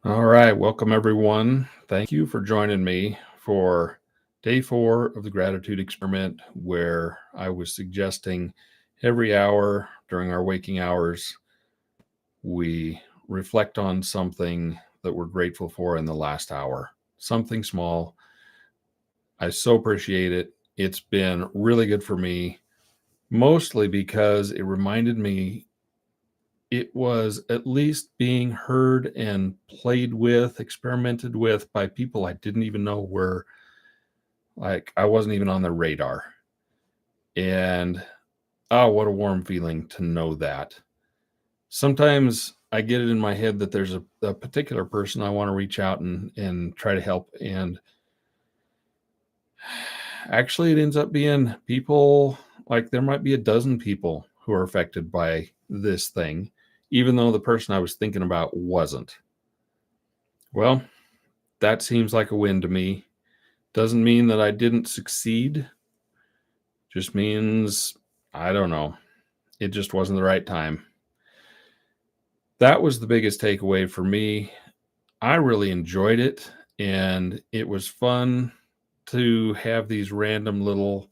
All right, welcome everyone. Thank you for joining me for day 4 of the gratitude experiment, where I was suggesting every hour during our waking hours, we reflect on something that we're grateful for in the last hour. Something small. I so appreciate it. It's been really good for me, mostly because it reminded me it was at least being heard and played with, experimented with by people I didn't even know were like, I wasn't even on their radar. And oh, what a warm feeling to know that. Sometimes I get it in my head that there's a particular person I want to reach out and try to help. And actually, it ends up being people like there might be a dozen people who are affected by this thing, even though the person I was thinking about wasn't. Well, that seems like a win to me. Doesn't mean that I didn't succeed. Just means, I don't know. It just wasn't the right time. That was the biggest takeaway for me. I really enjoyed it, and it was fun to have these random little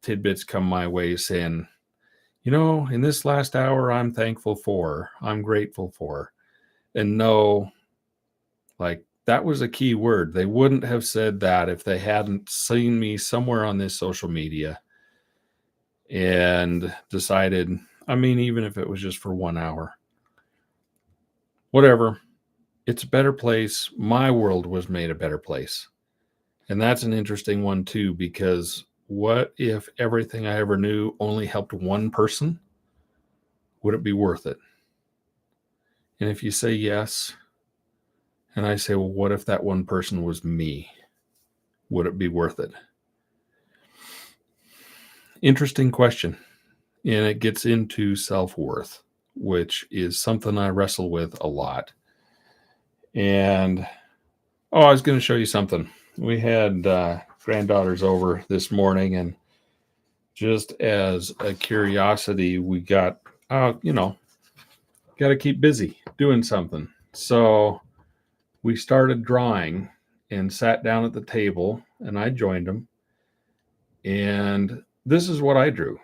tidbits come my way saying, in this last hour, I'm thankful for, I'm grateful for. And no, like that was a key word. They wouldn't have said that if they hadn't seen me somewhere on this social media and decided, even if it was just for 1 hour, whatever, it's a better place. My world was made a better place. And that's an interesting one too, because what if everything I ever knew only helped one person? Would it be worth it? And if you say yes, and I say, well, what if that one person was me? Would it be worth it? Interesting question. And it gets into self-worth, which is something I wrestle with a lot. And I was going to show you something. We had granddaughters over this morning, and just as a curiosity, we got, got to keep busy doing something. So we started drawing and sat down at the table, and I joined them. And this is what I drew,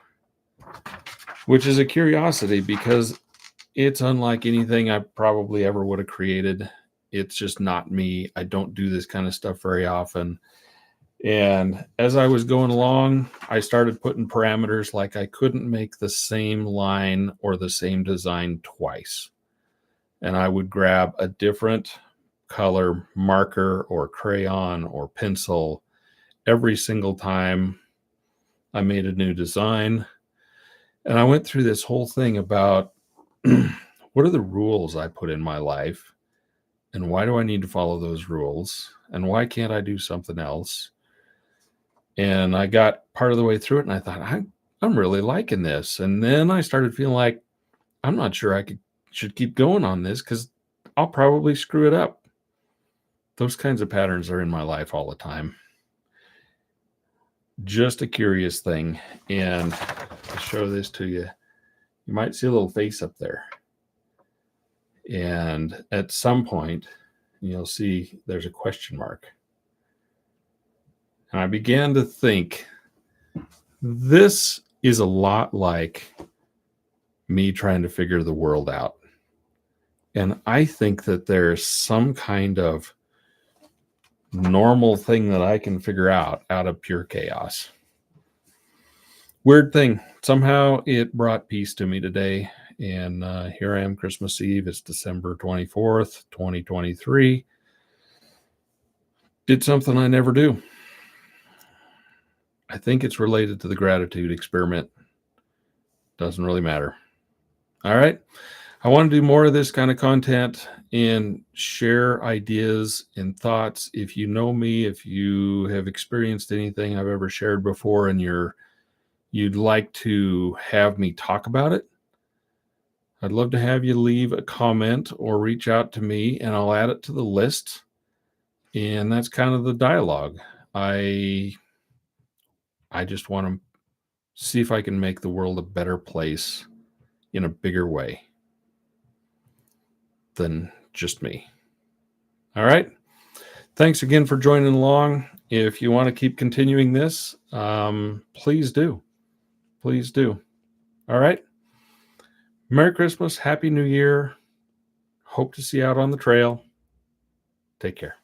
which is a curiosity because it's unlike anything I probably ever would have created. It's just not me. I don't do this kind of stuff very often. And as I was going along, I started putting parameters like I couldn't make the same line or the same design twice. And I would grab a different color marker or crayon or pencil every single time I made a new design. And I went through this whole thing about what are the rules I put in my life? And why do I need to follow those rules? And why can't I do something else? And I got part of the way through it and I thought, I'm really liking this. And then I started feeling like I'm not sure should keep going on this because I'll probably screw it up. Those kinds of patterns are in my life all the time. Just a curious thing. And to show this to you, you might see a little face up there. And at some point, you'll see there's a question mark. And I began to think, this is a lot like me trying to figure the world out. And I think that there's some kind of normal thing that I can figure out of pure chaos. Weird thing. Somehow it brought peace to me today. And here I am, Christmas Eve. It's December 24th, 2023. Did something I never do. I think it's related to the gratitude experiment. Doesn't really matter. All right. I want to do more of this kind of content and share ideas and thoughts. If you know me, if you have experienced anything I've ever shared before and you'd like to have me talk about it, I'd love to have you leave a comment or reach out to me and I'll add it to the list. And that's kind of the dialogue. I just want to see if I can make the world a better place in a bigger way than just me. All right. Thanks again for joining along. If you want to keep continuing this, please do. Please do. All right. Merry Christmas. Happy New Year. Hope to see you out on the trail. Take care.